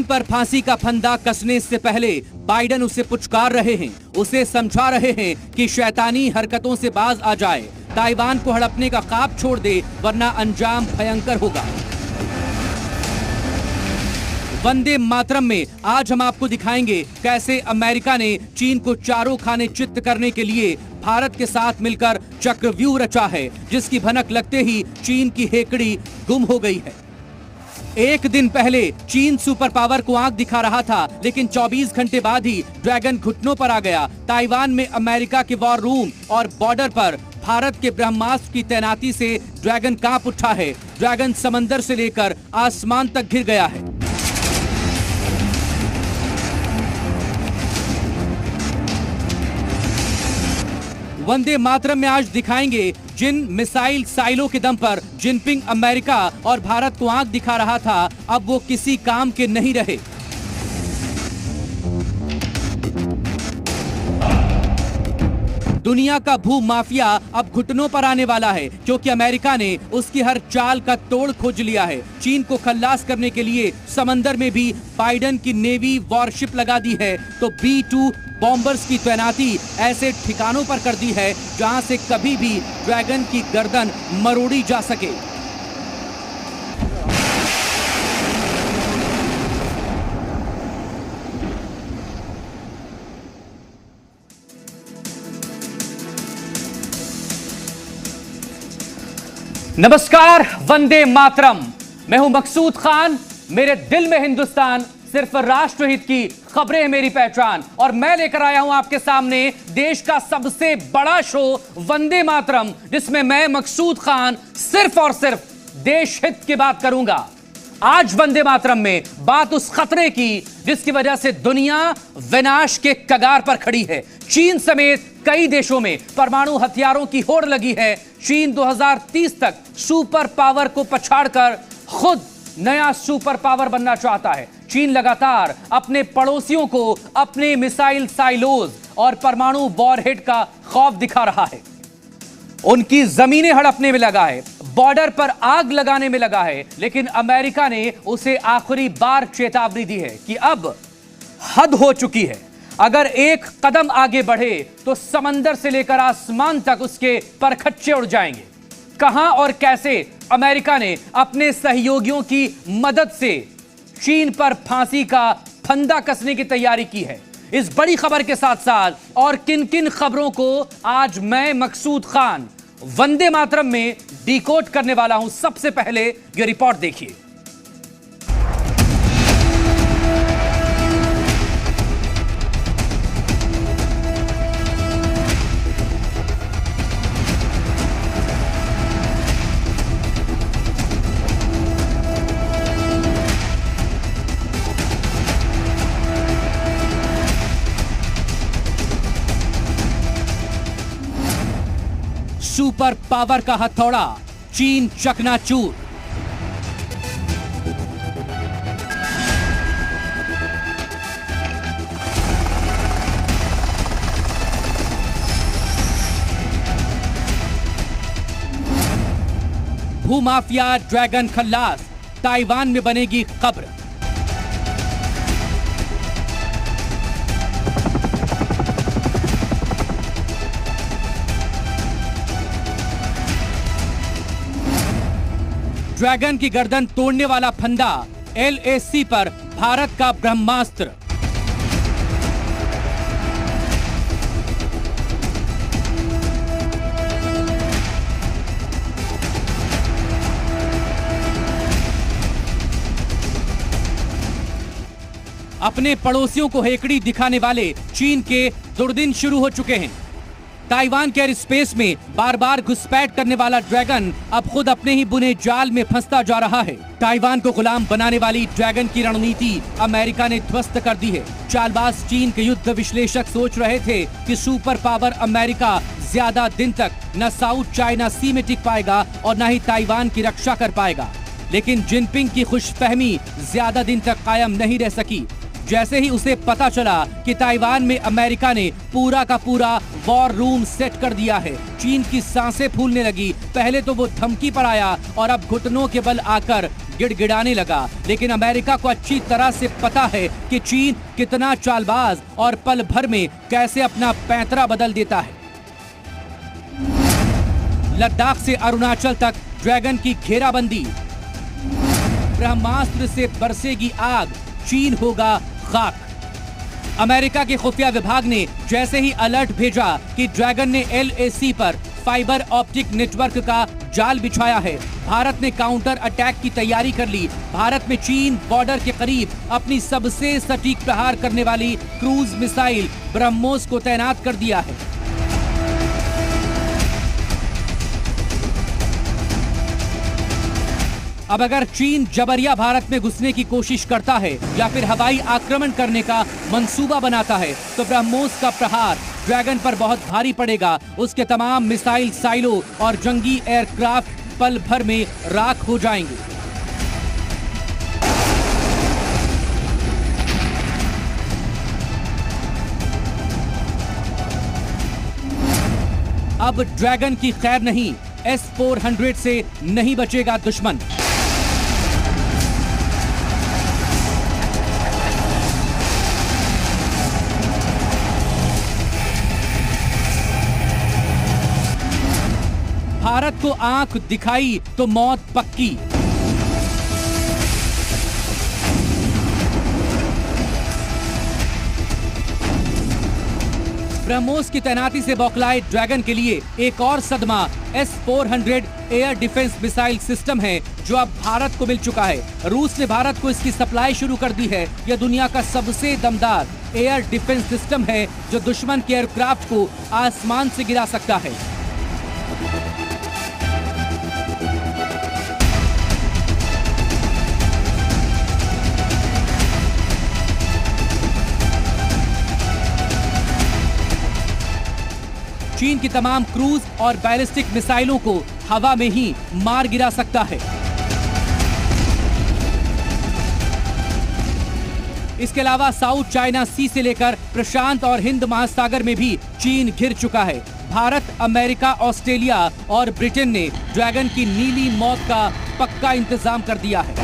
पर फांसी का फंदा कसने से पहले बाइडेन उसे पुचकार रहे हैं, उसे समझा रहे हैं कि शैतानी हरकतों से बाज आ जाए, ताइवान को हड़पने का ख्वाब छोड़ दे, वरना अंजाम भयंकर होगा। वंदे मातरम में आज हम आपको दिखाएंगे कैसे अमेरिका ने चीन को चारों खाने चित्त करने के लिए भारत के साथ मिलकर चक्रव्यूह रचा है, जिसकी भनक लगते ही चीन की हेकड़ी गुम हो गई है। एक दिन पहले चीन सुपर पावर को आंख दिखा रहा था, लेकिन 24 घंटे बाद ही ड्रैगन घुटनों पर आ गया। ताइवान में अमेरिका के वॉर रूम और बॉर्डर पर भारत के ब्रह्मास्त्र की तैनाती से ड्रैगन कांप उठा है। ड्रैगन समंदर से लेकर आसमान तक घिर गया है। वंदे मातरम में आज दिखाएंगे जिन मिसाइल साइलों के दम पर जिनपिंग अमेरिका और भारत को आंख दिखा रहा था, अब वो किसी काम के नहीं रहे। दुनिया का भू माफिया अब घुटनों पर आने वाला है, क्योंकि अमेरिका ने उसकी हर चाल का तोड़ खोज लिया है। चीन को खल्लास करने के लिए समंदर में भी बाइडेन की नेवी वॉरशिप लगा दी है, तो B-2 बॉम्बर्स की तैनाती ऐसे ठिकानों पर कर दी है जहां से कभी भी ड्रैगन की गर्दन मरोड़ी जा सके। नमस्कार, वंदे मातरम। मैं हूं मकसूद खान। मेरे दिल में हिंदुस्तान, सिर्फ राष्ट्रहित की खबरें हैं मेरी पहचान। और मैं लेकर आया हूं आपके सामने देश का सबसे बड़ा शो वंदे मातरम, जिसमें मैं मकसूद खान सिर्फ और सिर्फ देश हित की बात करूंगा। आज वंदे मातरम में बात उस खतरे की जिसकी वजह से दुनिया विनाश के कगार पर खड़ी है। चीन समेत कई देशों में परमाणु हथियारों की होड़ लगी है। चीन 2030 तक सुपर पावर को पछाड़कर खुद नया सुपर पावर बनना चाहता है। चीन लगातार अपने पड़ोसियों को अपने मिसाइल साइलोज और परमाणु वॉरहेड का खौफ दिखा रहा है। उनकी जमीनें हड़पने में लगा है, बॉर्डर पर आग लगाने में लगा है। लेकिन अमेरिका ने उसे आखिरी बार चेतावनी दी है कि अब हद हो चुकी है। अगर एक कदम आगे बढ़े तो समंदर से लेकर आसमान तक उसके परखच्चे उड़ जाएंगे। कहां और कैसे अमेरिका ने अपने सहयोगियों की मदद से चीन पर फांसी का फंदा कसने की तैयारी की है, इस बड़ी खबर के साथ साथ और किन किन खबरों को आज मैं मकसूद खान वंदे मातरम में डिकोड करने वाला हूं। सबसे पहले ये रिपोर्ट देखिए। सुपर पावर का हथौड़ा, चीन चकनाचूर। भूमाफिया ड्रैगन खल्लास, ताइवान में बनेगी कब्र। ड्रैगन की गर्दन तोड़ने वाला फंदा, LAC पर भारत का ब्रह्मास्त्र। अपने पड़ोसियों को हेकड़ी दिखाने वाले चीन के दुर्दिन शुरू हो चुके हैं। ताइवान के एयर स्पेस में बार बार घुसपैठ करने वाला ड्रैगन अब खुद अपने ही बुने जाल में फंसता जा रहा है। ताइवान को गुलाम बनाने वाली ड्रैगन की रणनीति अमेरिका ने ध्वस्त कर दी है। चालबाज चीन के युद्ध विश्लेषक सोच रहे थे कि सुपर पावर अमेरिका ज्यादा दिन तक न साउथ चाइना सी में टिक पाएगा और न ही ताइवान की रक्षा कर पाएगा। लेकिन जिनपिंग की खुशफहमी ज्यादा दिन तक कायम नहीं रह सकी। जैसे ही उसे पता चला कि ताइवान में अमेरिका ने पूरा का पूरा वॉर रूम सेट कर दिया है, चीन की सांसें फूलने लगी। पहले तो वो धमकी पर आया और अब घुटनों के बल आकर गिड़गिड़ाने लगा। लेकिन अमेरिका को अच्छी तरह से पता है कि चीन कितना चालबाज और पल भर में कैसे अपना पैंतरा बदल देता है। लद्दाख से अरुणाचल तक ड्रैगन की घेराबंदी, ब्रह्मास्त्र से बरसेगी आग, चीन होगा खाक। अमेरिका के खुफिया विभाग ने जैसे ही अलर्ट भेजा कि ड्रैगन ने LAC पर फाइबर ऑप्टिक नेटवर्क का जाल बिछाया है, भारत ने काउंटर अटैक की तैयारी कर ली। भारत में चीन बॉर्डर के करीब अपनी सबसे सटीक प्रहार करने वाली क्रूज मिसाइल ब्रह्मोस को तैनात कर दिया है। अब अगर चीन जबरिया भारत में घुसने की कोशिश करता है या फिर हवाई आक्रमण करने का मंसूबा बनाता है तो ब्रह्मोस का प्रहार ड्रैगन पर बहुत भारी पड़ेगा। उसके तमाम मिसाइल साइलो और जंगी एयरक्राफ्ट पल भर में राख हो जाएंगे। अब ड्रैगन की खैर नहीं, S-400 से नहीं बचेगा दुश्मन। भारत को आंख दिखाई तो मौत पक्की। ब्रह्मोस की तैनाती से बौखलाए ड्रैगन के लिए एक और सदमा S-400 air defence missile system है जो अब भारत को मिल चुका है। रूस ने भारत को इसकी सप्लाई शुरू कर दी है। यह दुनिया का सबसे दमदार एयर डिफेंस सिस्टम है जो दुश्मन के एयरक्राफ्ट को आसमान से गिरा सकता है। चीन की तमाम क्रूज और बैलिस्टिक मिसाइलों को हवा में ही मार गिरा सकता है। इसके अलावा साउथ चाइना सी से लेकर प्रशांत और हिंद महासागर में भी चीन घिर चुका है। भारत, अमेरिका, ऑस्ट्रेलिया और ब्रिटेन ने ड्रैगन की नीली मौत का पक्का इंतजाम कर दिया है।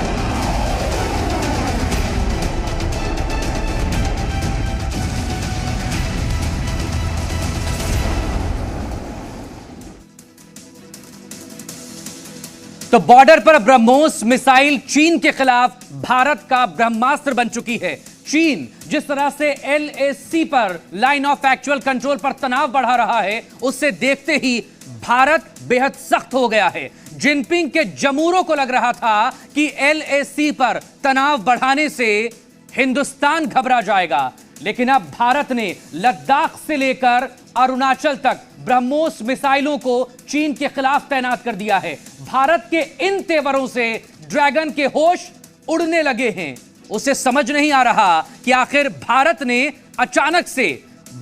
तो बॉर्डर पर ब्रह्मोस मिसाइल चीन के खिलाफ भारत का ब्रह्मास्त्र बन चुकी है। चीन जिस तरह से LAC पर लाइन ऑफ एक्चुअल कंट्रोल पर तनाव बढ़ा रहा है, उससे देखते ही भारत बेहद सख्त हो गया है। जिनपिंग के जमूरों को लग रहा था कि LAC पर तनाव बढ़ाने से हिंदुस्तान घबरा जाएगा, लेकिन अब भारत ने लद्दाख से लेकर अरुणाचल तक ब्रह्मोस मिसाइलों को चीन के खिलाफ तैनात कर दिया है। भारत के इन तेवरों से ड्रैगन के होश उड़ने लगे हैं। उसे समझ नहीं आ रहा कि आखिर भारत ने अचानक से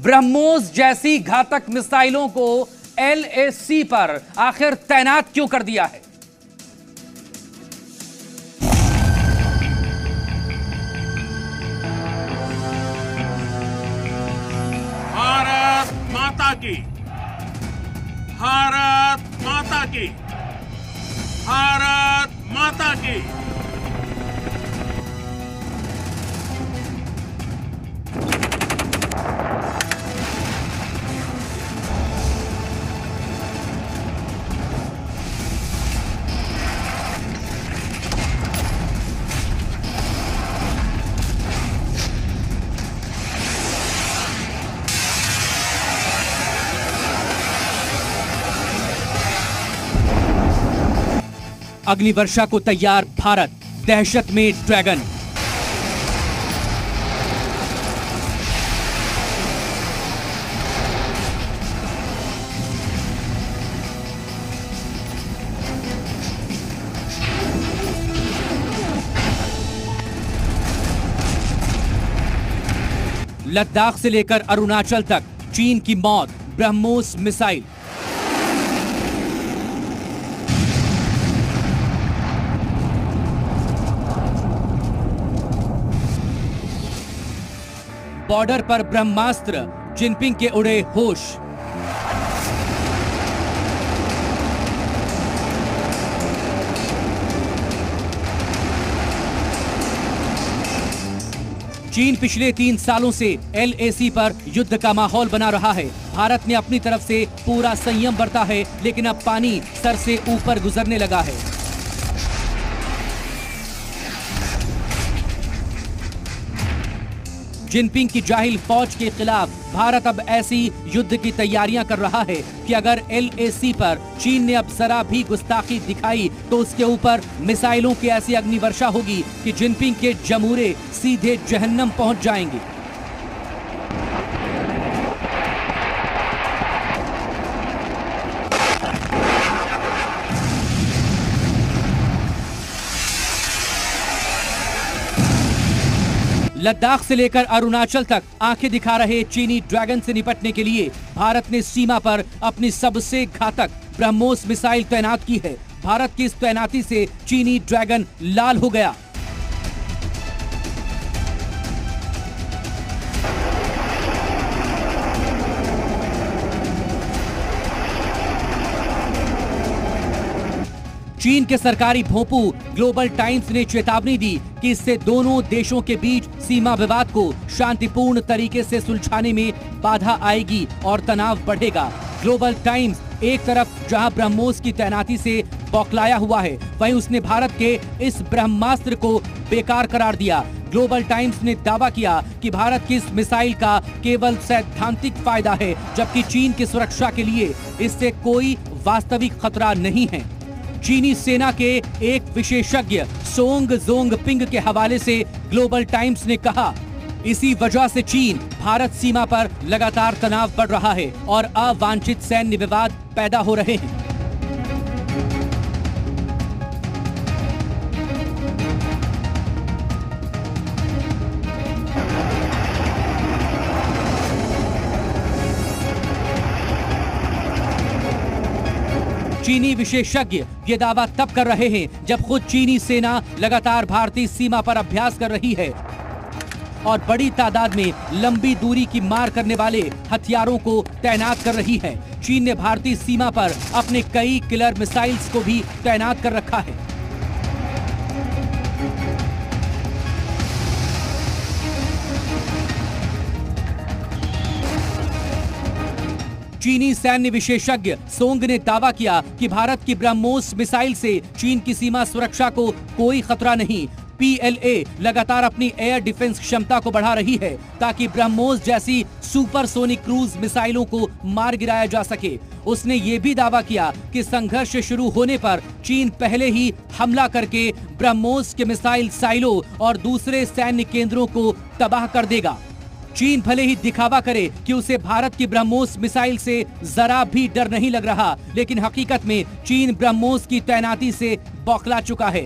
ब्रह्मोस जैसी घातक मिसाइलों को LAC पर आखिर तैनात क्यों कर दिया है। भारत माता की, भारत माता की, भारत माता की। अगली वर्षा को तैयार भारत, दहशत में ड्रैगन। लद्दाख से लेकर अरुणाचल तक चीन की मौत, ब्रह्मोस मिसाइल। बॉर्डर पर ब्रह्मास्त्र, जिनपिंग के उड़े होश। चीन पिछले 3 सालों से LAC पर युद्ध का माहौल बना रहा है। भारत ने अपनी तरफ से पूरा संयम बरता है, लेकिन अब पानी सर से ऊपर गुजरने लगा है। जिनपिंग की जाहिल फौज के खिलाफ भारत अब ऐसी युद्ध की तैयारियां कर रहा है कि अगर LAC पर चीन ने अब जरा भी गुस्ताखी दिखाई तो उसके ऊपर मिसाइलों की ऐसी अग्निवर्षा होगी कि जिनपिंग के जमूरे सीधे जहन्नम पहुंच जाएंगे। लद्दाख से लेकर अरुणाचल तक आंखें दिखा रहे चीनी ड्रैगन से निपटने के लिए भारत ने सीमा पर अपनी सबसे घातक ब्रह्मोस मिसाइल तैनात की है। भारत की इस तैनाती से चीनी ड्रैगन लाल हो गया। चीन के सरकारी भोंपू ग्लोबल टाइम्स ने चेतावनी दी कि इससे दोनों देशों के बीच सीमा विवाद को शांतिपूर्ण तरीके से सुलझाने में बाधा आएगी और तनाव बढ़ेगा। ग्लोबल टाइम्स एक तरफ जहां ब्रह्मोस की तैनाती से बौखलाया हुआ है, वहीं उसने भारत के इस ब्रह्मास्त्र को बेकार करार दिया। ग्लोबल टाइम्स ने दावा किया कि भारत की इस मिसाइल का केवल सैद्धांतिक फायदा है, जबकि चीन की सुरक्षा के लिए इससे कोई वास्तविक खतरा नहीं है। चीनी सेना के एक विशेषज्ञ सोंग जोंग पिंग के हवाले से ग्लोबल टाइम्स ने कहा, इसी वजह से चीन भारत सीमा पर लगातार तनाव बढ़ रहा है और अवांछित सैन्य विवाद पैदा हो रहे हैं। चीनी विशेषज्ञ ये दावा तब कर रहे हैं जब खुद चीनी सेना लगातार भारतीय सीमा पर अभ्यास कर रही है और बड़ी तादाद में लंबी दूरी की मार करने वाले हथियारों को तैनात कर रही है। चीन ने भारतीय सीमा पर अपने कई किलर मिसाइल्स को भी तैनात कर रखा है। चीनी सैन्य विशेषज्ञ सोंग ने दावा किया कि भारत की ब्रह्मोस मिसाइल से चीन की सीमा सुरक्षा को कोई खतरा नहीं। PLA लगातार एयर एयर डिफेंस क्षमता को बढ़ा रही है ताकि ब्रह्मोस जैसी सुपरसोनिक क्रूज मिसाइलों को मार गिराया जा सके। उसने ये भी दावा किया कि संघर्ष शुरू होने पर चीन पहले ही हमला करके ब्रह्मोस के मिसाइल साइलो और दूसरे सैन्य केंद्रों को तबाह कर देगा। चीन भले ही दिखावा करे कि उसे भारत की ब्रह्मोस मिसाइल से जरा भी डर नहीं लग रहा, लेकिन हकीकत में चीन ब्रह्मोस की तैनाती से बौखला चुका है।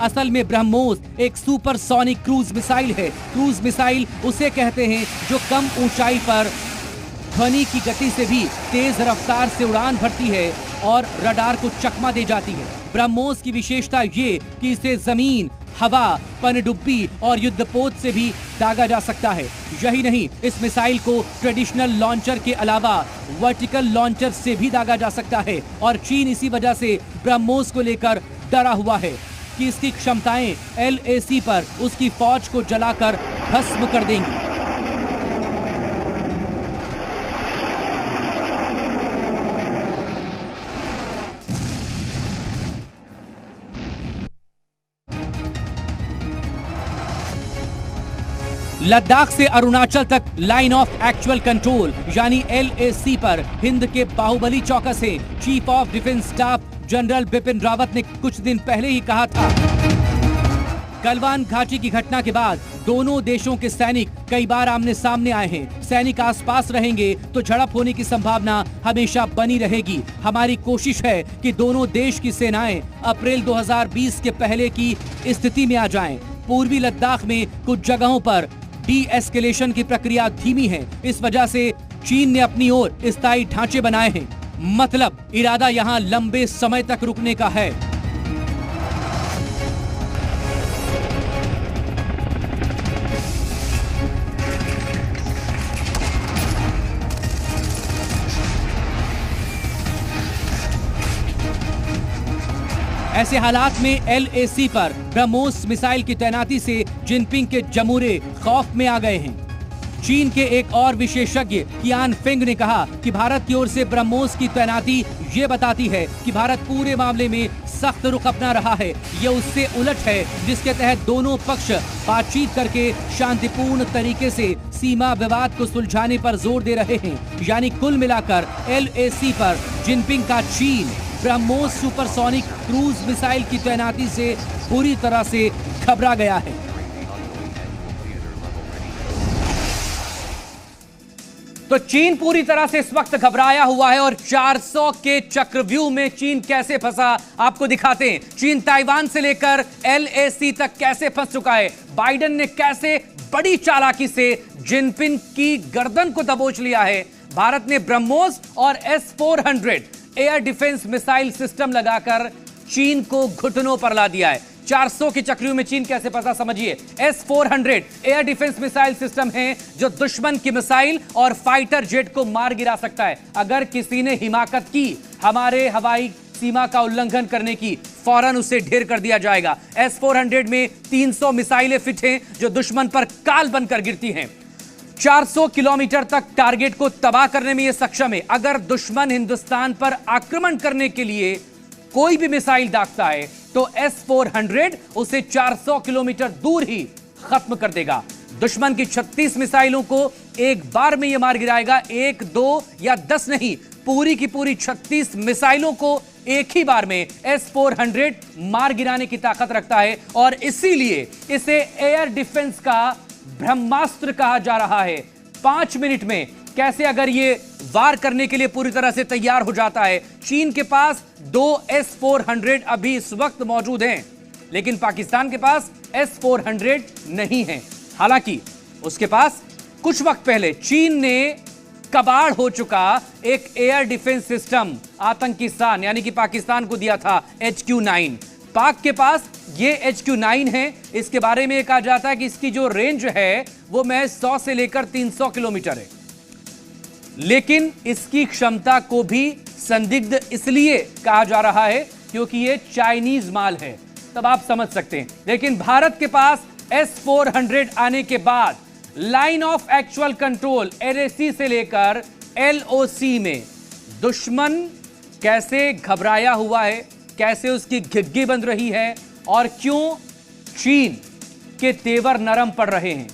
असल में ब्रह्मोस एक सुपरसोनिक क्रूज मिसाइल है। क्रूज मिसाइल उसे कहते हैं जो कम ऊंचाई पर ध्वनि की गति से भी तेज रफ्तार से उड़ान भरती है और रडार को चकमा दे जाती है। ब्रह्मोस की विशेषता ये कि इसे जमीन, हवा, पनडुब्बी और युद्धपोत से भी दागा जा सकता है। यही नहीं, इस मिसाइल को ट्रेडिशनल लॉन्चर के अलावा वर्टिकल लॉन्चर से भी दागा जा सकता है और चीन इसी वजह से ब्रह्मोस को लेकर डरा हुआ है कि इसकी क्षमताएं LAC पर उसकी फौज को जलाकर भस्म कर देंगी। लद्दाख से अरुणाचल तक लाइन ऑफ एक्चुअल कंट्रोल यानी LAC पर हिंद के बाहुबली चौकस से chief of defence staff general Bipin Rawat ने कुछ दिन पहले ही कहा था। गलवान घाटी की घटना के बाद दोनों देशों के सैनिक कई बार आमने सामने आए हैं। सैनिक आसपास रहेंगे तो झड़प होने की संभावना हमेशा बनी रहेगी। हमारी कोशिश है कि दोनों देश की सेनाएं अप्रैल 2020 के पहले की स्थिति में आ जाएं। पूर्वी लद्दाख में कुछ जगहों पर डी-एस्केलेशन की प्रक्रिया धीमी है। इस वजह से चीन ने अपनी ओर स्थायी ढांचे बनाए हैं। मतलब इरादा यहां लंबे समय तक रुकने का है। ऐसे हालात में LAC पर ब्रह्मोस मिसाइल की तैनाती से जिनपिंग के जमूरे खौफ में आ गए हैं। चीन के एक और विशेषज्ञ कियान फेंग ने कहा कि भारत की ओर से ब्रह्मोस की तैनाती ये बताती है कि भारत पूरे मामले में सख्त रुख अपना रहा है। ये उससे उलट है जिसके तहत दोनों पक्ष बातचीत करके शांतिपूर्ण तरीके से सीमा विवाद को सुलझाने पर जोर दे रहे हैं। यानी कुल मिलाकर LAC पर जिनपिंग का चीन ब्रह्मोस सुपरसोनिक क्रूज मिसाइल की तैनाती से पूरी तरह से घबरा गया है। तो चीन पूरी तरह से इस वक्त घबराया हुआ है और 400 के चक्रव्यूह में चीन कैसे फंसा आपको दिखाते हैं। चीन ताइवान से लेकर LAC तक कैसे फंस चुका है। बाइडेन ने कैसे बड़ी चालाकी से जिनपिंग की गर्दन को दबोच लिया है। भारत ने ब्रह्मोस और S-400 air defence missile system लगाकर चीन को घुटनों पर ला दिया है। 400 के चक्रव्यूह में चीन कैसे फंसा समझिए। S-400 air defence missile system है जो दुश्मन की मिसाइल और फाइटर जेट को मार गिरा सकता है। अगर किसी ने हिमाकत की हमारे हवाई सीमा का उल्लंघन करने की, फौरन उसे ढेर कर दिया जाएगा। S-400 में 300 मिसाइलें फिट हैं जो दुश्मन पर काल बनकर गिरती हैं। 400 किलोमीटर तक टारगेट को तबाह करने में यह सक्षम है। अगर दुश्मन हिंदुस्तान पर आक्रमण करने के लिए कोई भी मिसाइल दागता है तो S-400 उसे 400 किलोमीटर दूर ही खत्म कर देगा। दुश्मन की 36 मिसाइलों को एक बार में यह मार गिराएगा। 1, 2 या 10 नहीं, पूरी की पूरी 36 मिसाइलों को एक ही बार में S-400 मार गिराने की ताकत रखता है और इसीलिए इसे एयर डिफेंस का ब्रह्मास्त्र कहा जा रहा है। 5 मिनट में कैसे अगर ये वार करने के लिए पूरी तरह से तैयार हो जाता है। चीन के पास 2 S-400 अभी इस वक्त मौजूद हैं, लेकिन पाकिस्तान के पास S-400 नहीं है। हालांकि उसके पास कुछ वक्त पहले चीन ने कबाड़ हो चुका एक एयर डिफेंस सिस्टम आतंकी स्थान यानी कि पाकिस्तान को दिया था HQ-9। पाक के पास ये HQ-9 है। इसके बारे में कहा जाता है कि इसकी जो रेंज है वो महज 100 से लेकर 300 किलोमीटर है, लेकिन इसकी क्षमता को भी संदिग्ध इसलिए कहा जा रहा है क्योंकि ये चाइनीज माल है, तब आप समझ सकते हैं। लेकिन भारत के पास S-400 आने के बाद line of actual control LAC से लेकर LOC में दुश्मन कैसे घबराया हुआ है, कैसे उसकी घिग्गी बंध रही है और क्यों चीन के तेवर नरम पड़ रहे हैं।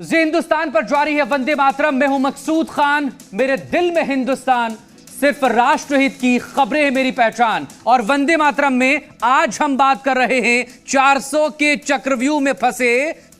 हिंदुस्तान पर जारी है वंदे मातरम। मैं हूं मकसूद खान, मेरे दिल में हिंदुस्तान, सिर्फ राष्ट्रहित की खबरें है मेरी पहचान। और वंदे मातरम में आज हम बात कर रहे हैं 400 के चक्रव्यूह में फंसे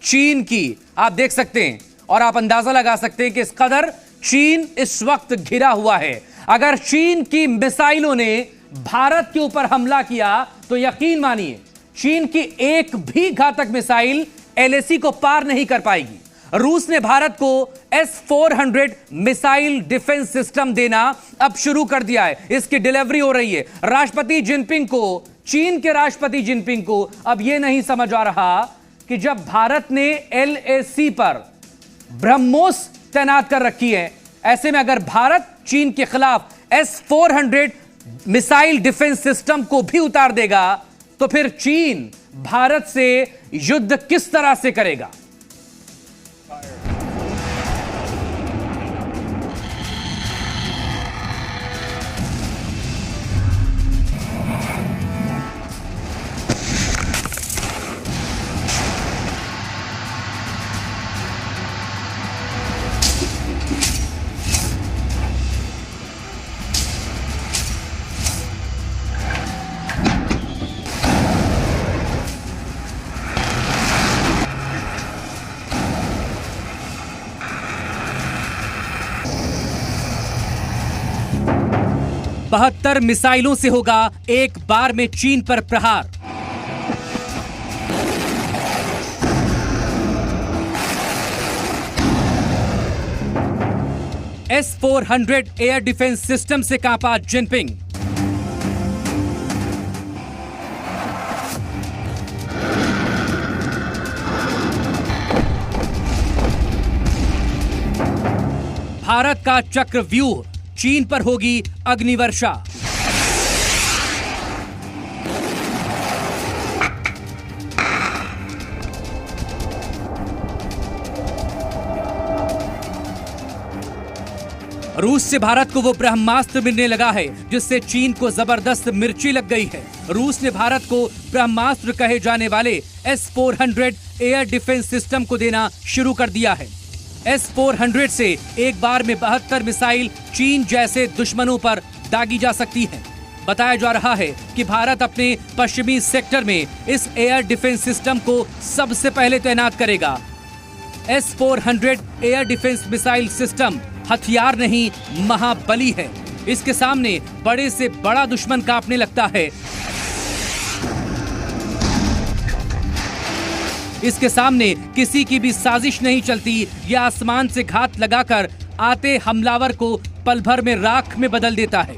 चीन की। आप देख सकते हैं और आप अंदाजा लगा सकते हैं कि इस कदर चीन इस वक्त घिरा हुआ है। अगर चीन की मिसाइलों ने भारत के ऊपर हमला किया तो यकीन मानिए चीन की एक भी घातक मिसाइल LAC को पार नहीं कर पाएगी। रूस ने भारत को S-400 मिसाइल डिफेंस सिस्टम देना अब शुरू कर दिया है। इसकी डिलीवरी हो रही है। राष्ट्रपति जिनपिंग को, चीन के राष्ट्रपति जिनपिंग को अब यह नहीं समझ आ रहा कि जब भारत ने LAC पर ब्रह्मोस तैनात कर रखी है, ऐसे में अगर भारत चीन के खिलाफ S-400 मिसाइल डिफेंस सिस्टम को भी उतार देगा तो फिर चीन भारत से युद्ध किस तरह से करेगा। बहत्तर मिसाइलों से होगा एक बार में चीन पर प्रहार। S-400 एयर डिफेंस सिस्टम से कांपा जिनपिंग। भारत का चक्रव्यूह चीन पर होगी अग्निवर्षा। रूस से भारत को वो ब्रह्मास्त्र मिलने लगा है जिससे चीन को जबरदस्त मिर्ची लग गई है। रूस ने भारत को ब्रह्मास्त्र कहे जाने वाले S-400 एयर डिफेंस सिस्टम को देना शुरू कर दिया है। S-400 से एक बार में 72 मिसाइल चीन जैसे दुश्मनों पर दागी जा सकती हैं। बताया जा रहा है कि भारत अपने पश्चिमी सेक्टर में इस एयर डिफेंस सिस्टम को सबसे पहले तैनात करेगा। S-400 air defence missile system हथियार नहीं, महाबली है। इसके सामने बड़े से बड़ा दुश्मन कांपने लगता है। इसके सामने किसी की भी साजिश नहीं चलती। यह आसमान से घात लगाकर आते हमलावर को पल भर में राख में बदल देता है।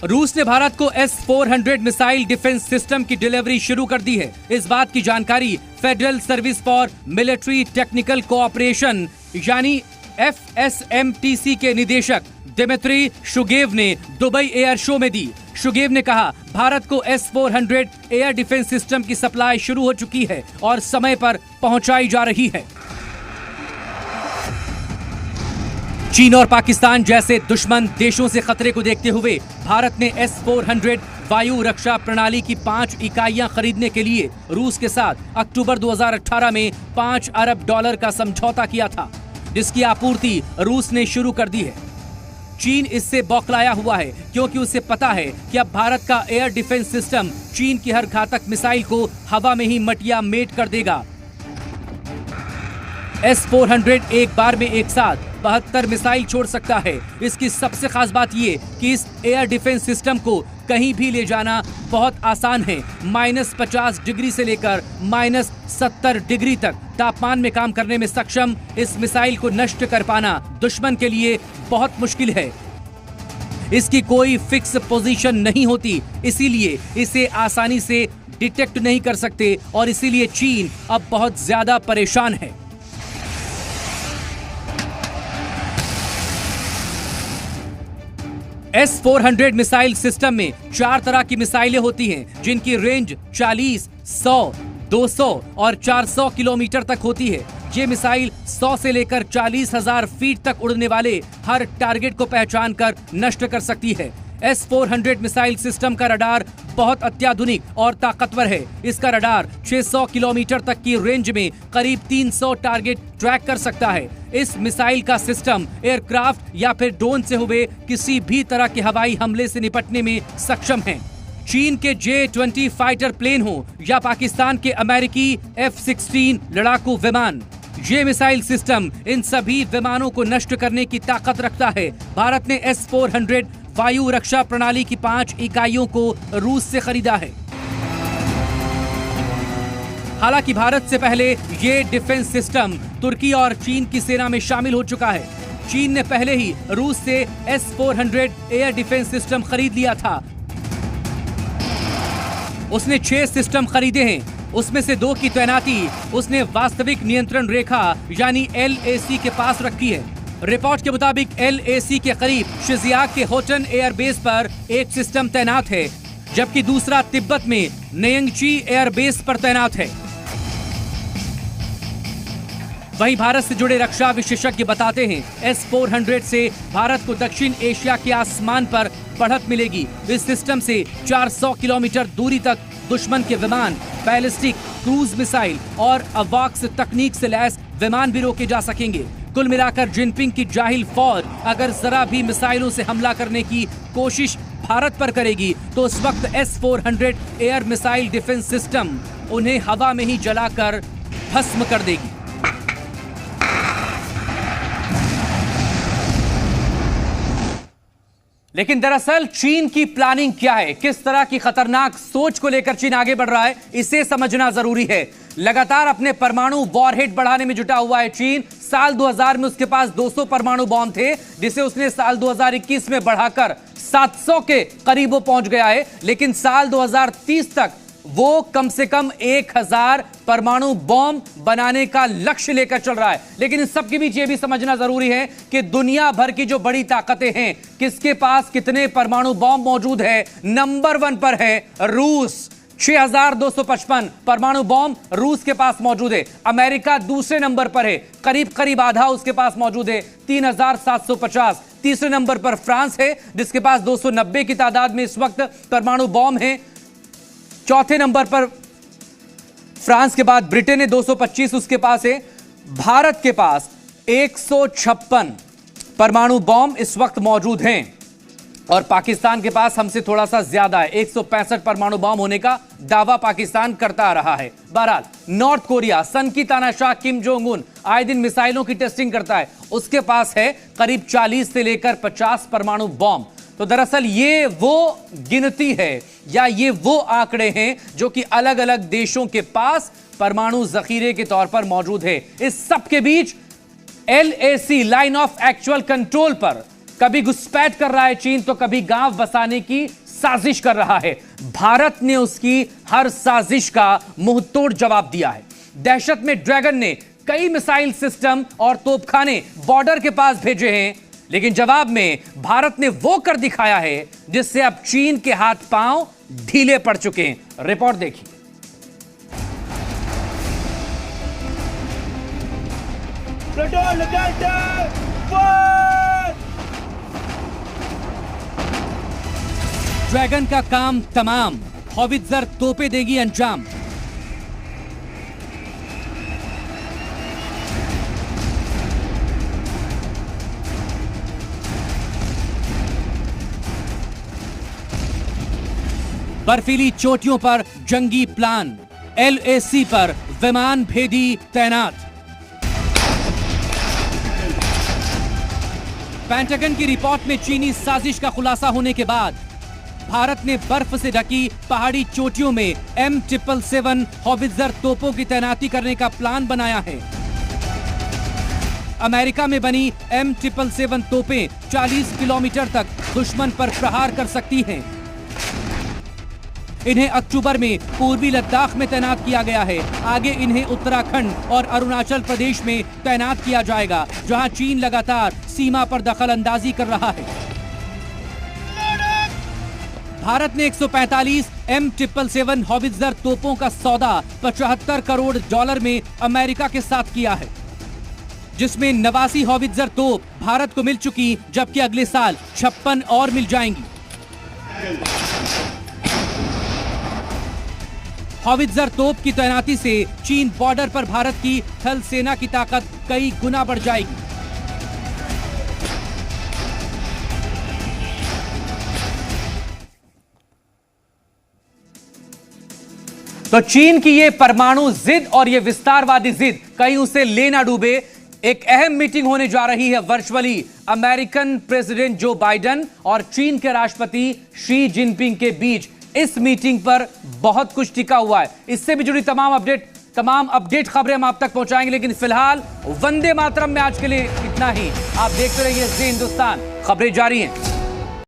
रूस ने भारत को S-400 मिसाइल डिफेंस सिस्टम की डिलीवरी शुरू कर दी है। इस बात की जानकारी federal service for military technical cooperation यानी FSMTC के निदेशक दिमित्री शुगेव ने दुबई एयर शो में दी। शुगेव ने कहा, भारत को S-400 एयर डिफेंस सिस्टम की सप्लाई शुरू हो चुकी है और समय पर पहुंचाई जा रही है। चीन और पाकिस्तान जैसे दुश्मन देशों से खतरे को देखते हुए भारत ने S-400 वायु रक्षा प्रणाली की 5 इकाइयां खरीदने के लिए रूस के साथ अक्टूबर 2018 में $5 अरब का समझौता किया था, जिसकी आपूर्ति रूस ने शुरू कर दी है। चीन इससे बौखलाया हुआ है क्योंकि उसे पता है कि अब भारत का एयर डिफेंस सिस्टम चीन की हर घातक मिसाइल को हवा में ही मटिया मेट कर देगा। S-400 एक बार में एक साथ 72 मिसाइल छोड़ सकता है। इसकी सबसे खास बात ये कि इस एयर डिफेंस सिस्टम को कहीं भी ले जाना बहुत आसान है। -50 डिग्री से लेकर -70 डिग्री तक तापमान में काम करने में सक्षम इस मिसाइल को नष्ट कर पाना दुश्मन के लिए बहुत मुश्किल है। इसकी कोई फिक्स पोजीशन नहीं होती, इसीलिए इसे आसानी से डिटेक्ट नहीं कर सकते और इसीलिए चीन अब बहुत ज्यादा परेशान है। S-400 मिसाइल सिस्टम में 4 तरह की मिसाइलें होती हैं, जिनकी रेंज 40, 100, 200 और 400 किलोमीटर तक होती है। ये मिसाइल 100 से लेकर 40,000 फीट तक उड़ने वाले हर टारगेट को पहचान कर नष्ट कर सकती है। S-400 मिसाइल सिस्टम का रडार बहुत अत्याधुनिक और ताकतवर है। इसका रडार 600 किलोमीटर तक की रेंज में करीब 300 टारगेट ट्रैक कर सकता है। इस मिसाइल का सिस्टम एयरक्राफ्ट या फिर ड्रोन से हुए किसी भी तरह के हवाई हमले से निपटने में सक्षम है। चीन के J-20 फाइटर प्लेन हो या पाकिस्तान के अमेरिकी F-16 लड़ाकू विमान, ये मिसाइल सिस्टम इन सभी विमानों को नष्ट करने की ताकत रखता है। भारत ने S-400 वायु रक्षा प्रणाली की 5 इकाइयों को रूस से खरीदा है। हालांकि भारत से पहले ये डिफेंस सिस्टम तुर्की और चीन की सेना में शामिल हो चुका है। चीन ने पहले ही रूस से S-400 एयर डिफेंस सिस्टम खरीद लिया था। उसने 6 सिस्टम खरीदे हैं। उसमें से 2 की तैनाती उसने वास्तविक नियंत्रण रेखा यानी LAC के पास रखी है। रिपोर्ट के मुताबिक LAC के करीब शिजियाक के होटन एयरबेस पर एक सिस्टम तैनात है, जबकि दूसरा तिब्बत में नेयंगची एयरबेस पर तैनात है। वहीं भारत से जुड़े रक्षा विशेषज्ञ बताते हैं S-400 से भारत को दक्षिण एशिया के आसमान पर बढ़त मिलेगी। इस सिस्टम से 400 किलोमीटर दूरी तक दुश्मन के विमान, बैलिस्टिक, क्रूज मिसाइल और अवॉक्स तकनीक से लैस विमान भी रोके जा सकेंगे। कुल मिलाकर जिनपिंग की जाहिल फौज अगर जरा भी मिसाइलों से हमला करने की कोशिश भारत पर करेगी तो उस वक्त S-400 air missile defence system उन्हें हवा में ही जलाकर भस्म कर देगी। लेकिन दरअसल चीन की प्लानिंग क्या है, किस तरह की खतरनाक सोच को लेकर चीन आगे बढ़ रहा है, इसे समझना जरूरी है। लगातार अपने परमाणु वॉरहेड बढ़ाने में जुटा हुआ है चीन। साल 2000 में उसके पास 200 परमाणु बॉम्ब थे, जिसे उसने साल 2021 में बढ़ाकर 700 के करीब पहुंच गया है। लेकिन साल 2030 तक वो कम से कम 1000 परमाणु बॉम्ब बनाने का लक्ष्य लेकर चल रहा है। लेकिन इस सब के बीच यह भी समझना जरूरी है कि दुनिया भर की जो बड़ी ताकतें हैं, किसके पास कितने परमाणु बॉम्ब मौजूद है। नंबर 1 पर है रूस, 6255 परमाणु बॉम्ब रूस के पास मौजूद है। अमेरिका दूसरे नंबर पर है, करीब करीब आधा उसके पास मौजूद है, 3750। तीसरे नंबर पर फ्रांस है, जिसके पास 290 की तादाद में इस वक्त परमाणु बॉम्ब है। चौथे नंबर पर फ्रांस के बाद ब्रिटेन है, 225 उसके पास है। भारत के पास 156 परमाणु बॉम्ब इस वक्त मौजूद हैं और पाकिस्तान के पास हमसे थोड़ा सा ज्यादा है, 165 परमाणु बॉम्ब होने का दावा पाकिस्तान करता आ रहा है। बहरहाल नॉर्थ कोरिया, सन की तानाशाह किम जोंग उन आए दिन मिसाइलों की टेस्टिंग करता है, उसके पास है करीब 40 से लेकर 50 परमाणु बॉम्ब। तो दरअसल ये वो गिनती है या ये वो आंकड़े हैं जो कि अलग अलग देशों के पास परमाणु जखीरे के तौर पर मौजूद है। इस सब के बीच LAC, line of actual control पर कभी घुसपैठ कर रहा है चीन, तो कभी गांव बसाने की साजिश कर रहा है। भारत ने उसकी हर साजिश का मुंहतोड़ जवाब दिया है। दहशत में ड्रैगन ने कई मिसाइल सिस्टम और तोपखाने बॉर्डर के पास भेजे हैं, लेकिन जवाब में भारत ने वो कर दिखाया है जिससे अब चीन के हाथ पांव ढीले पड़ चुके हैं। रिपोर्ट देखिए। ड्रैगन का काम तमाम, हॉवित्जर तोपे देगी अंजाम। बर्फीली चोटियों पर जंगी प्लान, LAC पर विमान भेदी तैनात। पेंटागन की रिपोर्ट में चीनी साजिश का खुलासा होने के बाद भारत ने बर्फ से ढकी पहाड़ी चोटियों में M777 हॉवित्जर तोपों की तैनाती करने का प्लान बनाया है। अमेरिका में बनी M777 तोपें 40 किलोमीटर तक दुश्मन पर प्रहार कर सकती हैं। इन्हें अक्टूबर में पूर्वी लद्दाख में तैनात किया गया है। आगे इन्हें उत्तराखंड और अरुणाचल प्रदेश में तैनात किया जाएगा, जहां चीन लगातार सीमा पर दखल अंदाजी कर रहा है। भारत ने 145 M777 हॉवित्जर तोपों का सौदा $75 करोड़ में अमेरिका के साथ किया है, जिसमें 89 हॉवित्जर तोप भारत को मिल चुकी, जबकि अगले साल 56 और मिल जाएंगी। हॉवित्जर तोप की तैनाती से चीन बॉर्डर पर भारत की थल सेना की ताकत कई गुना बढ़ जाएगी। तो चीन की ये परमाणु जिद और ये विस्तारवादी जिद कहीं उसे ले ना डूबे। एक अहम मीटिंग होने जा रही है virtually American president Joe Biden और चीन के राष्ट्रपति शी जिनपिंग के बीच। इस मीटिंग पर बहुत कुछ टिका हुआ है, इससे भी जुड़ी तमाम अपडेट खबरें हम आप तक पहुंचाएंगे। लेकिन फिलहाल वंदे मातरम में आज के लिए इतना ही। आप देखते रहिए जी हिंदुस्तान, खबरें जारी हैं।